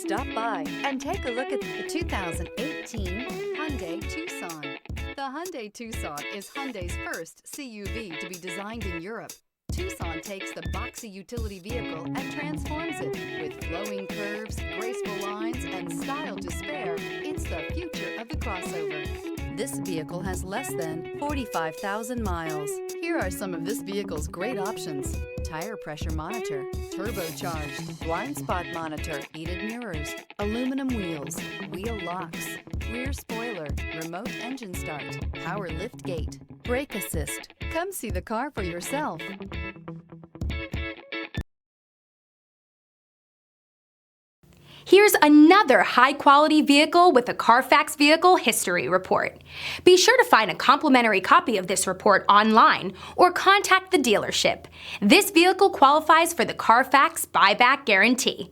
Stop by and take a look at the 2018 Hyundai Tucson. The Hyundai Tucson is Hyundai's first CUV to be designed in Europe. Tucson takes the boxy utility vehicle and transforms it. With flowing curves, graceful lines, and style to spare, it's the future of the crossover. This vehicle has less than 45,000 miles. Here are some of this vehicle's great options: tire pressure monitor, turbocharged, blind spot monitor, heated mirrors, aluminum wheels, wheel locks, rear spoiler, remote engine start, power lift gate, brake assist. Come see the car for yourself. Here's another high-quality vehicle with a Carfax Vehicle History Report. Be sure to find a complimentary copy of this report online or contact the dealership. This vehicle qualifies for the Carfax Buyback Guarantee.